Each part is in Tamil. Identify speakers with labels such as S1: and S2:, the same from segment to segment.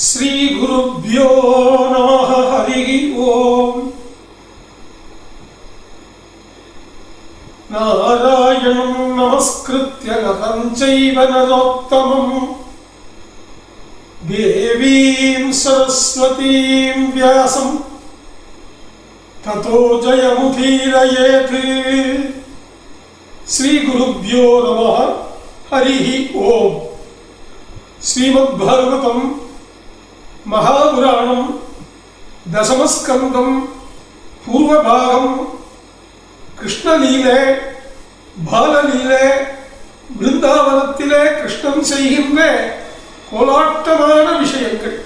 S1: श्री गुरुभ्यो नमः हरि ओम। नारायणं नमस्कृत्य नरं चैव नरोत्तमं देवीं सरस्वतीं व्यासं ततो जयमुदीरयेत्। श्री गुरुभ्यो नमः हरि ओम। श्रीमद्भागवतं महापुराणं दशमस्कंदं पूर्वभागं कृष्णलीले बाललीले वृंदावनत्तिले कृष्णन सेय्गिன்ற கோலாட்டமான விஷயங்கள்.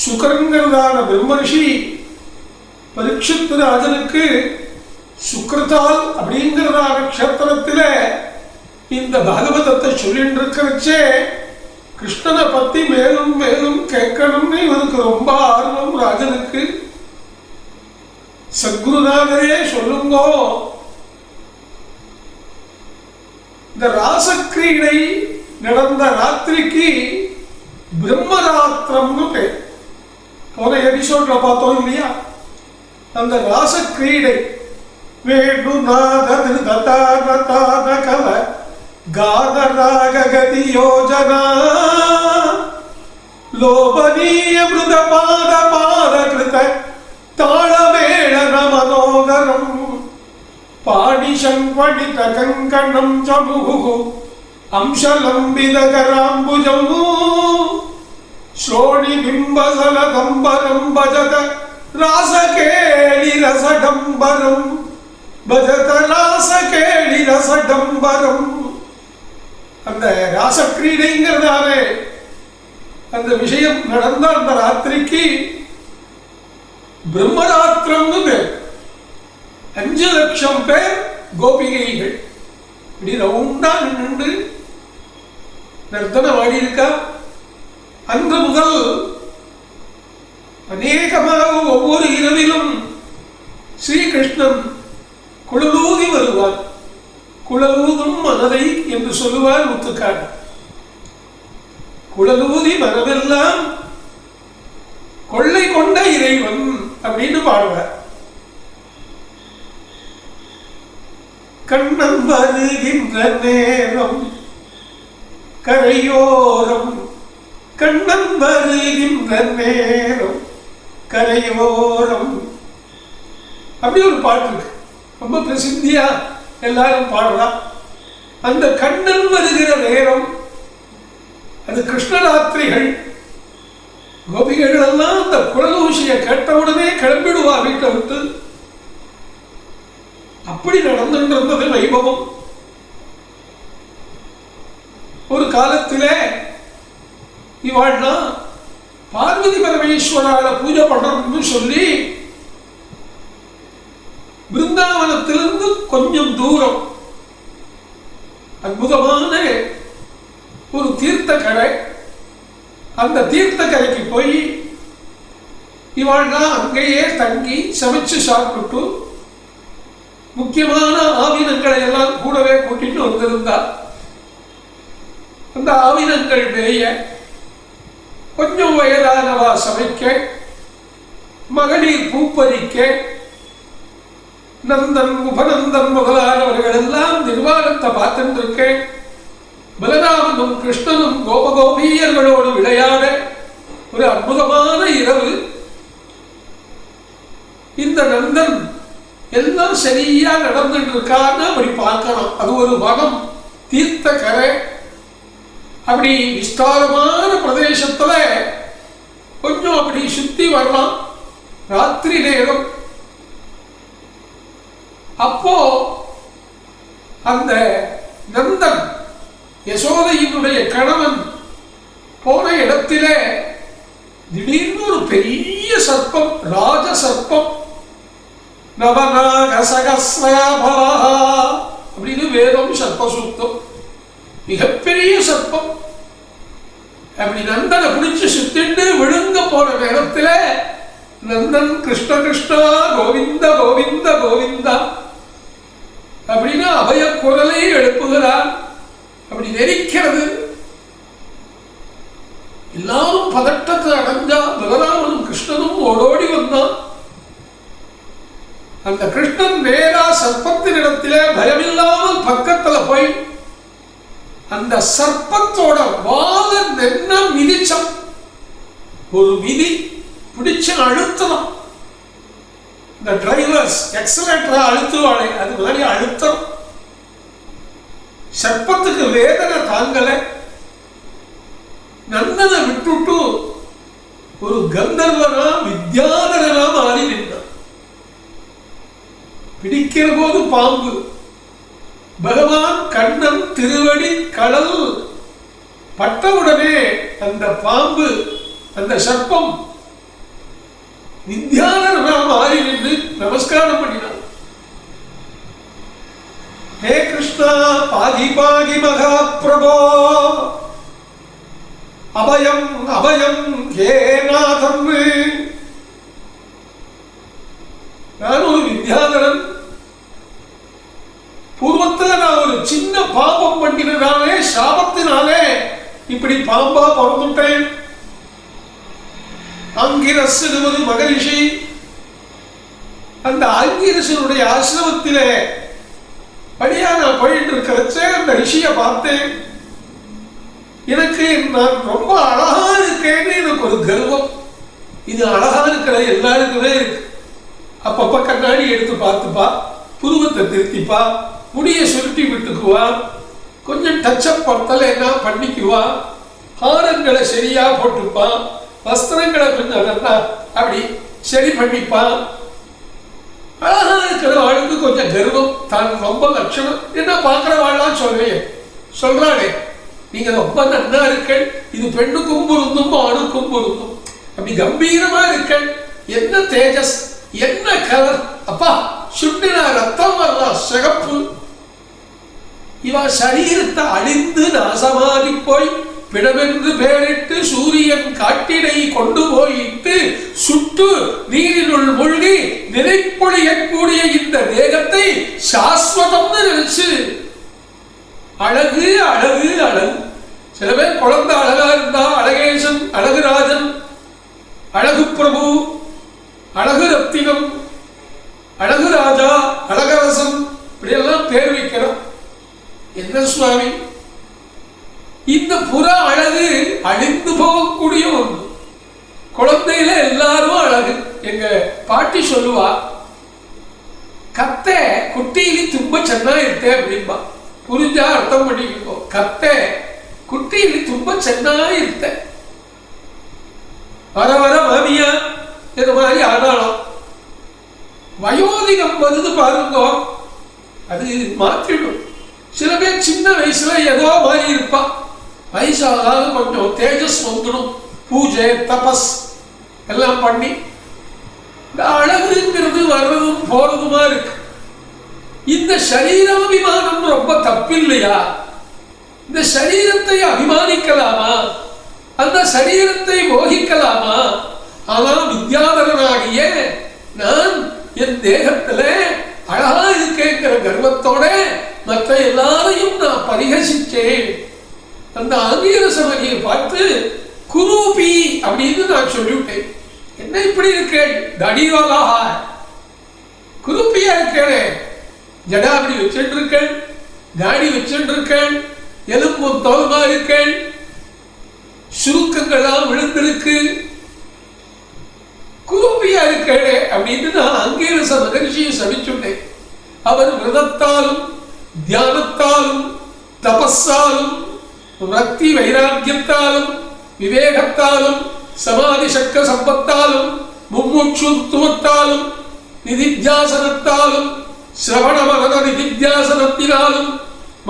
S1: சுக்கரங்கரான பிரம்மர்ஷி பரீட்சித் ராஜனுக்கு சுக்ரதால் அப்படிங்கிறதான க்ஷேத்திரத்திலே இந்த பாகவதத்தை சொல்லிட்டு இருக்கிறச்சே கிருஷ்ணனை பத்தி மேலும் மேலும் கேட்கணும்னு இவனுக்கு ரொம்ப ஆர்வம் ராஜனுக்கு. சத்குருநாதரே சொல்லுங்கோ, இந்த ராசக்கிரீடை நடந்த ராத்திரிக்கு பிரம்மராத்திரம்னு பேர். போன எபிசோட்ல பார்த்தோம் இல்லையா? அந்த ராசக்கிரீடை வேணுநாதகல காதராகதி யோஜனா லோபனீய மிருத பாத பாதகிருத தாளமேளன மனோகரம் பாணிஷம்பணித கங்கணம் சமுகு அம்சலம்பிதகராம்புஜம் ஸ்ரோணி பிம்பசலதம்பரம் பஜத ராசகேளி ரசடம்பரம் பஜத ராசகேளி ரசடம்பரம். அந்த ராசக்கிரீடைங்கிறதான அந்த விஷயம் நடந்த அந்த ராத்திரிக்கு பிரம்மராத்திரம்னு பேர். 5 லட்சம் பேர் கோபிகைகள் இப்படி ரவுண்டா நின்று நர்த்தனம் ஆடி இருக்கா. அன்று முதல் அநேகமாக ஒவ்வொரு இரவிலும் ஸ்ரீகிருஷ்ணன் குழலூதி வருவார். குழலூதும் மனதை என்று சொல்லுவார் முத்துக்காடு. குழலூதி மனமெல்லாம் கொள்ளை கொண்ட இறைவன் அப்படின்னு பாடுவார். கண்ணன் வருகின்ற நேரம் கரையோரம், கண்ணன் வருகின்ற நேரம் கரையோரம் அப்படி ஒரு பாட்டு இருக்கு. ரொம்ப பிரசித்தியா எல்லாரும் பாடலாம். அந்த கண்ணன் வருகிற நேரம் அது கிருஷ்ணராத்திரிகள். கோபிகைகள் எல்லாம் அந்த குழலூசியை கேட்டவுடனே கிளம்பிடுவா வீட்டை விட்டு. அப்படி நடந்துன்றது வைபவம். ஒரு காலத்திலே இவாள்னா பார்வதி பரமேஸ்வரால பூஜை பண்றோம்னு சொல்லி பிருந்தாவனத்திலிருந்து கொஞ்சம் தூரம் அற்புதமான ஒரு தீர்த்த கடை, அந்த தீர்த்த கரைக்கு போய் இவாள்னா அங்கேயே தங்கி சமைச்சு சாப்பிட்டு முக்கியமான ஆவினங்களை எல்லாம் கூடவே கூட்டிட்டு வந்திருந்தார். அந்த ஆவினங்கள் மேய கொஞ்சம் வயதானவா சமைக்க, மகளிர் பூப்பறிக்க, நந்தன் உபநந்தன் முதலானவர்கள் எல்லாம் நிர்வாகத்தை பார்த்துட்டு இருக்க, பலராமனும் கிருஷ்ணனும் கோபகோபியர்களோடு விளையாட ஒரு அற்புதமான இரவு. இந்த நந்தன் எல்லாம் சரியா நடந்துட்டு இருக்கான்னு அப்படி பார்க்கணும். அது ஒரு வனம், தீர்த்த கரை, அப்படி விஸ்தாரமான பிரதேசத்துல கொஞ்சம் அப்படி சுத்தி வரலாம் ராத்திரி நேரம். அப்போ அந்த நந்தன் யசோதையினுடைய கணவன் போன இடத்திலே திடீர்னு ஒரு பெரிய சர்ப்பம், ராஜ சர்ப்பம், நவநாக சகஸ்ரபா அப்படின்னு வேதம் சர்ப்பசூக்தம், மிகப்பெரிய சர்ப்பம் அப்படி நந்தனை பிடிச்சு சுத்திட்டு விழுங்க போன நேரத்துல நந்தன் கிருஷ்ண கிருஷ்ணா கோவிந்த கோவிந்த கோவிந்தா அப்படின்னு அபய குரலை எழுப்புகிறார். அப்படி நெரிக்கிறது. எல்லாரும் பதட்டத்தை அடைஞ்சா பலராமனும் கிருஷ்ணனும் ஓடோடி வந்தான். அந்த கிருஷ்ணன் நேரா சர்ப்பத்தினிடத்திலே பயமில்லாமல் பக்கத்துல போய் அந்த சர்ப்பத்தோட வால நென்ன மிதிச்சம். ஒரு மிதி பிடிச்சு அழுத்தணும். இந்த டிரைவர்ஸ் எக்ஸலேட்டரா அழுத்துவாளே அது மாதிரி அழுத்தம். சர்ப்பத்துக்கு வேதனை தாங்கல. நந்தனை விட்டுட்டு ஒரு கந்தர்வனா வித்யாதரனா மாறி நின்றான். பிடிக்கிற போது பாம்பு. பகவான் கண்ணன் திருவடி கடல் பட்டவுடனே அந்த பாம்பு அந்த சர்ப்பம் வித்யாதரனா மாறி நின்று நமஸ்காரம் பண்ணினான். ஹே கிருஷ்ணா பாகி பாகி மகாபிரபோ அபயம் அபயம் ஹே நாதம். நான் ஒரு வித்யாதரன். பூர்வத்தில் நான் ஒரு சின்ன பாபம் பண்ணினாலே சாபத்தினாலே இப்படி பாம்பா பிறந்துட்டேன். ஆங்கிரஸ் என்பது மகரிஷி. அந்த ஆங்கிரசனுடைய ஆசிரமத்திலே படியா நான் போயிட்டு இருக்கிறச்சே அந்த ரிஷியை பார்த்தேன். எனக்கு நான் ரொம்ப அழகா இருக்கேன்னு எனக்கு ஒரு கர்வம். இது அழகா இருக்கிற எல்லாருக்குமே இருக்கு. அப்பப்ப கண்ணாடி எடுத்து பார்த்துப்பா, புருவத்தை திருத்திப்பா, முடிய சுருட்டி விட்டுக்குவா, கொஞ்சம் டச்சப் படுத்தலைன்னா பண்ணிக்குவா, ஹாரங்களை சரியா போட்டுப்பா, வஸ்திரங்களை கொஞ்சம் நல்லா அப்படி சரி பண்ணிப்பா. அழகா இருக்கிற வாழ்க்கை கொஞ்சம் கர்வம் தான் ரொம்ப லட்சணம். என்ன பார்க்கிற வாழலாம் சொல்றானே நீங்க ரொம்ப நன்னா இருக்க, இது பெண்ணுக்கும் பொருந்தும் ஆணுக்கும் பொருந்தும், அப்படி கம்பீரமா இருக்க, என்ன தேஜஸ், என்ன கலர், அப்பா சுட்டினா ரத்தம் வரலாம் சிகப்பு. இவ சரீரத்தை அழிந்து நாசமாகி போய் பிடமென்று பெயரிட்டு சூரியன் காட்டினை கொண்டு போயிட்டு சுட்டு நீரினுள் மூழ்கி நிலைப்பொழியக்கூடிய இந்த தேகத்தை சாஸ்வதம்னு நினைச்சு அழகு அழகு அழகு. சில பேர் குழந்தை அழகா இருந்தா அழகேசன், அழகுராஜன், அழகு பிரபு, அழகு ரத்தினம், அழகு ராஜா, அழகரசன் இப்படியெல்லாம் பேர் வைக்கிறோம். என்ன சுவாமி, இந்த புற அழகு அழிந்து போகக்கூடிய ஒன்று. குழந்தையில எல்லாரும் அழகு. எங்க பாட்டி சொல்லுவா, கத்தை குட்டியிலி தும்ப சென்னா இருத்தே அப்படின்பா. புரிஞ்சா அர்த்தம் பண்ணிக்கோ. கத்தை குட்டியிலி தும்ப சென்னா இருத்த. வர வர மாமியா இந்த மாதிரி ஆனாலும் வயோதிகம் வருது பாருங்க, அது மாற்றிடும். சில பேர் சின்ன வயசுல ஏதோ மாதிரி இருப்பா, வயசாக கொஞ்சம் தேஜஸ் வந்துடும், பூஜை தபஸ் எல்லாம் பண்ணி இந்த அழகுங்கிறது வர்றதும் போறதுமா இருக்கு. இந்த சரீராபிமானம் ரொம்ப தப்பில்லையா? இந்த சரீரத்தை அபிமானிக்கலாமா? அந்த சரீரத்தை மோகிக்கலாமா? ஆனால் வித்யாதரனாகிய நான் என் தேகத்துல அழகா இருக்கேங்கிற கர்வத்தோட மற்ற எல்லாரையும் நான் பரிகசிச்சேன். அந்த ஆங்கிரசமணியை பார்த்து குரூபி அப்படின்னு நான் சொல்லிவிட்டேன். என்ன இப்படி இருக்கேன், தடிவாலா குரூப்பியா இருக்கேன், ஜடாபடி வச்சுட்டு இருக்கேன், தாடி வச்சுட்டு இருக்கேன், எலும்பும் தோல்மா இருக்கேன், சுருக்கங்கள்லாம் விழுந்திருக்கு, குரூபியா இருக்கேன் அப்படின்னு நான் அங்கீரச மகரிஷியை சபிச்சுட்டேன். அவர் விரதத்தாலும் தியானத்தாலும் தபஸாலும் பக்தி வைராக்கியத்தாலும் விவேகத்தாலும் சமாதி சக்க சம்பத்தாலும் மும்முட்சுத்துவத்தாலும் நிதித்தியாசனத்தாலும் சிரவண மகன நிதித்தியாசனத்தினாலும்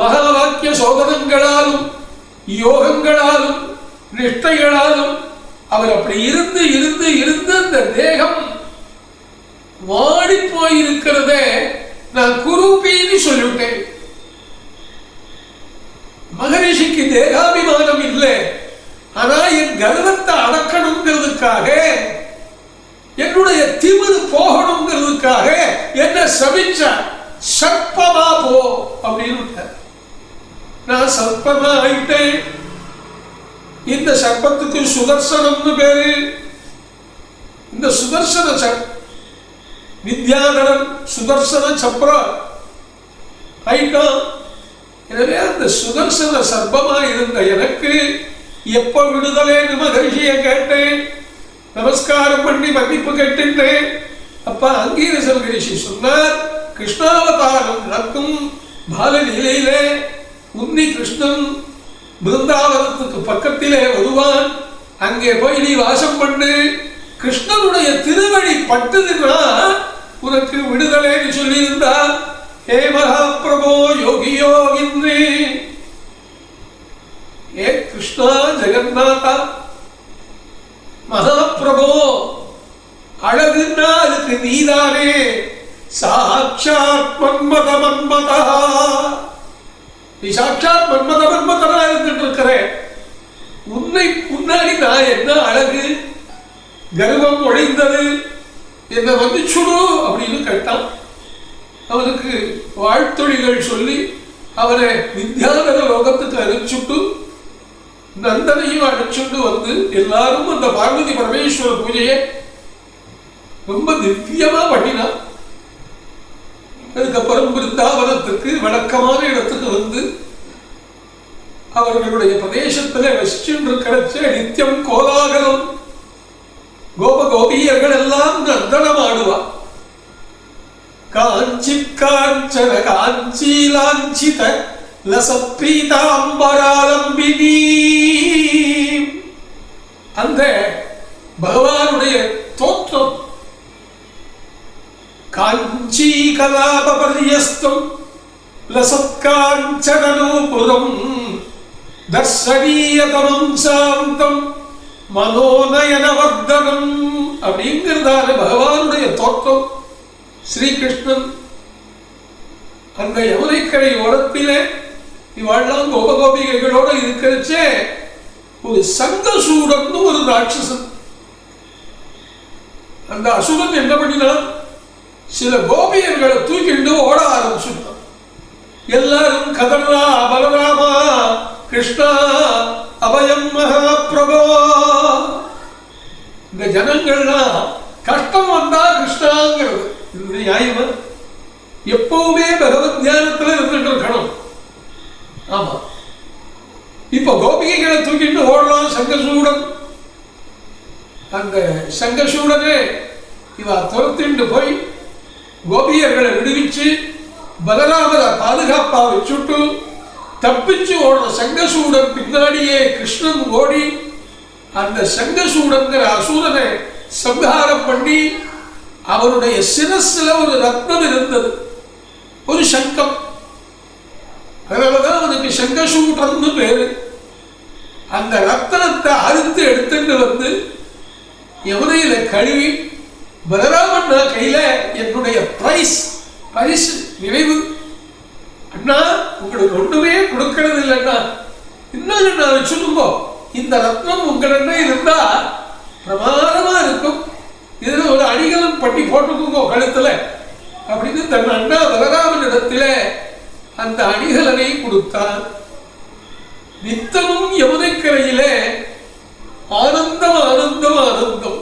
S1: மகாவாக்கிய சோதனங்களாலும் யோகங்களாலும் நிஷ்டைகளாலும் அவர் அப்படி இருந்து இருந்து இருந்து அந்த தேகம் வாடி போயிருக்கிறதே நான் குரூபின்னு சொல்லிவிட்டேன். மகரிஷிக்கு தேகாபிமானம் இல்லை, ஆனா என் கர்வத்தை அடக்கணுங்கிறதுக்காக, என்னுடைய திமிரு போகணுங்கிறதுக்காக என்ன சபிச்ச, சர்ப்பமா போ அப்படின்னு. நான் சர்ப்பமா ஆயிட்டேன். இந்த சர்ப்பத்துக்கு சுதர்சனம்னு பேரு. இந்த சுதர்சன வித்யாதரன் சுதர்சன சப்ரா ஆயிட்டான். எனவே அந்த சுதர்சன சர்ப்பமா இருந்த எனக்கு எப்ப விடுதலைன்னு மகர்ஷியை கேட்டேன். நமஸ்காரம் பண்ணி மன்னிப்பு கேட்டுட்டேன். அப்ப அங்கீரச மகரிஷி சொன்னார், கிருஷ்ணாவதாரம் நடக்கும் பாலலீலையிலே உன்னி கிருஷ்ணன் பிருந்தாவனத்துக்கு பக்கத்திலே வருவான். அங்கே போய் நீ வாசம் பண்ணு. கிருஷ்ணனுடைய திருவடி பட்டுதுன்னா உனக்கு விடுதலைன்னு சொல்லியிருந்தார். ஹே மகாபிரபோ யோகி யோகின்றே, ஏ கிருஷ்ணா ஜெகநாதா மகாபிரபோ, அழகுன்னா அதுக்கு நீதானே. சாட்சாத் மன்மத மன்மதா, நீ சாட்சாத் மன்மத மன்மதனா இருந்துட்டு இருக்கிற. உன்னை முன்னாடி நான் என்ன அழகு, கர்வம் ஒழிந்தது, என்ன வந்துச்சுடு அப்படின்னு கேட்டான். அவனுக்கு வாழ்த்தொழிகள் சொல்லி அவனை வித்யாதர லோகத்துக்கு அனுப்பிச்சுட்டு நந்தனையும் அனுப்பிச்சுட்டு வந்து எல்லாரும் அந்த பார்வதி பரமேஸ்வர பூஜையை ரொம்ப திவ்யமா பண்ணினான். அதுக்கப்புறம் பிருந்தாவனத்துக்கு வழக்கமான இடத்துக்கு வந்து அவர்களுடைய பிரதேசத்துல வசிச்சு கிடைச்ச நித்தியம் கோலாகலம். கோப கோபியர்கள் எல்லாம் நர்த்தனம் ஆடுவா. காஞ்சி காஞ்சன காஞ்சி லாஞ்சித லசப்ரீதாம்பராலம்பினி. அந்த பகவானுடைய தோற்றம் காஞ்சி கலாபபரியஸ்தம் லசத்காஞ்சனூபுரம் தர்சனீயதமம் சாந்தம் மனோநயனவர்தனம் அப்படிங்கிறதான பகவானுடைய தோற்றம். ஸ்ரீகிருஷ்ணன் அந்த யமுனைக்கரை ஓரத்திலே இவாழ்லாம் கோபகோபிகைகளோட இருக்கிறச்சே ஒரு சங்கசூடன் ஒரு ராட்சசன். அந்த அசுரன் என்ன பண்ணினான், சில கோபியர்களை தூக்கிட்டு ஓட ஆரம்பிச்சுட்டான். எல்லாரும் கதறா, பலராமா கிருஷ்ணா அபயம் மகாபிரபோ. இந்த ஜனங்கள்லாம் கஷ்டம் வந்தா கிருஷ்ணாங்கிறது இது நியாயமா? எப்பவுமே பகவத் தியானத்துல இருந்துட்டு இருக்கணும். ஆமா, இப்ப கோபிகைகளை தூக்கிட்டு ஓடலாம் சங்கசூடன். அந்த சங்கசூடனே இவ துரத்திட்டு போய் கோபியர்களை விடுவிச்சு பலராமரை பாதுகாப்பா வச்சுட்டு தப்பிச்சு ஓடுற சங்கசூடன் பின்னாடியே கிருஷ்ணன் ஓடி அந்த சங்கசூடங்கிற அசூரனை சம்ஹாரம் பண்ணி அவருடைய சிரஸ்ல ஒரு ரத்னம் இருந்தது, ஒரு சங்கம். அதனாலதான் அவனுக்கு சங்கசூடன்னு பேரு. அந்த ரத்தனத்தை அறுத்து எடுத்துட்டு வந்து யமுனையில கழுவி பலராமன் கையில என்னுடைய பரிசு நிறைவு அண்ணா, உங்களுக்கு ஒண்ணுமே கொடுக்கறது இல்லைன்னா இன்னொரு நான் சொல்லுங்க, இந்த ரத்னம் உங்களிடம் இருந்தா பிரமாதமா இருக்கும், இதுல ஒரு அணிகலன் பண்ணி போட்டுக்கோங்க கழுத்துல அப்படின்னு தன் அண்ணா பலராமன் இடத்துல அந்த அணிகலனை கொடுத்தான். நித்தமும் யமுனைக்கரையிலே ஆனந்தம் ஆனந்தம் ஆனந்தம்.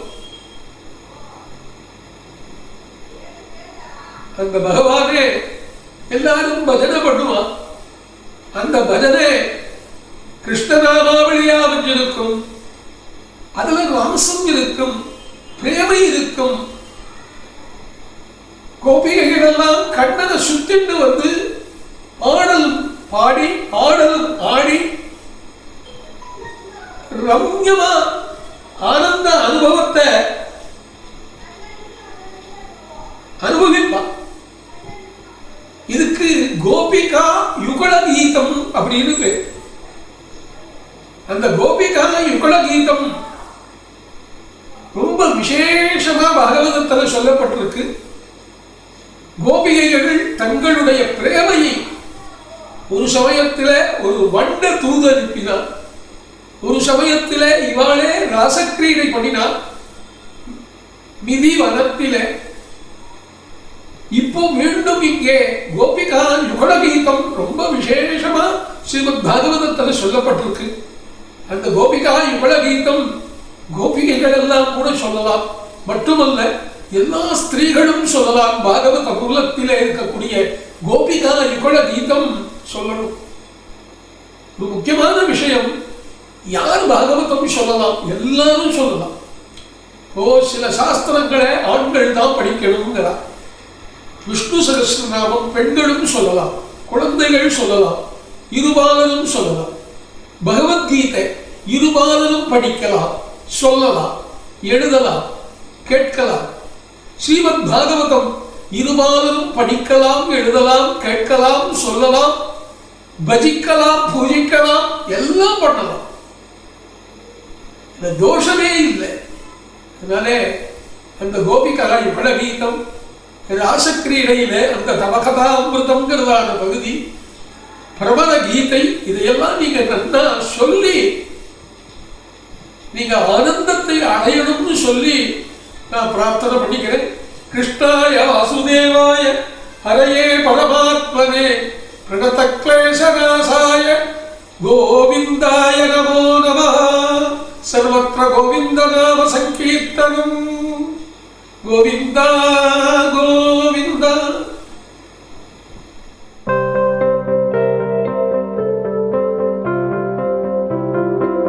S1: அந்த பகவானே எல்லாரும் பஜனை பண்ணுவான். அந்த பஜனை கிருஷ்ணநாமாவளியா இருக்கும், அதுல ராம்சம் இருக்கும், பிரேமை இருக்கும். கோபிகைகள் எல்லாம் கண்ணனை சுத்திட்டு வந்து ஆடலும் பாடி ஆடலும் ஆடி ரம்யமா ஆனந்த அனுபவத்தை அனுபவிப்பான். இதுக்கு கோபிகா யுகல கீதம் அப்படின்னு பேர். அந்த கோபிகா யுகல கீதம் ரொம்ப விசேஷமா பாகவதத்துல சொல்லப்பட்டிருக்கு. கோபிகைகள் தங்களுடைய பிரேமையை ஒரு சமயத்தில ஒரு வண்ட தூது அனுப்பினார், ஒரு சமயத்தில இவாளே ராசக்கிரீடை பண்ணினார் மிதி வனத்தில. இப்போ மீண்டும் இங்கே கோபிகா யுகல கீதம் ரொம்ப விசேஷமா ஸ்ரீமத் பாகவதத்துல சொல்லப்பட்டிருக்கு. அந்த கோபிகா யுகல கீதம் கோபிகைகள் எல்லாம் கூட சொல்லலாம். மட்டுமல்ல, எல்லா ஸ்திரீகளும் சொல்லலாம். பாகவத மூலத்திலே இருக்கக்கூடிய கோபிகா யுகல கீதம் சொல்லணும். ஒரு முக்கியமான விஷயம், யார் பாகவதம் சொல்லலாம்? எல்லாரும் சொல்லலாம். சில சாஸ்திரங்களை ஆண்கள் தான் படிக்கணுங்கிறார். விஷ்ணு சகஸ்ரநாமம் பெண்களும் சொல்லலாம், குழந்தைகள் சொல்லலாம், இருபாலரும் சொல்லலாம். பகவத்கீதை இருபாலரும் படிக்கலாம், சொல்லலாம், எழுதலாம், கேட்கலாம். ஸ்ரீமத் பாகவதம் இருபாலரும் படிக்கலாம், எழுதலாம், கேட்கலாம், சொல்லலாம், பஜிக்கலாம், பூஜிக்கலாம், எல்லாம் பண்ணலாம். இந்த தோஷமே இல்லை. அதனாலே அந்த கோபிகா யுகல கீதம், ராசக்கிரீடையிலே அந்த தவகதா அமிர்தம்ங்கிறதான பகுதி, பிரபல கீதை, இதையெல்லாம் நீங்க நன்னா சொல்லி நீங்க ஆனந்தத்தை அடையணும்னு சொல்லி நான் பிரார்த்தனை பண்ணிக்கிறேன். கிருஷ்ணாய வாசுதேவாய ஹரயே பரமாத்மனே பிரணத க்லேசநாசாய கோவிந்தாய நமோ நமः. சர்வத்ர கோவிந்த நாம சங்கீர்த்தனம். கோவிந்தா.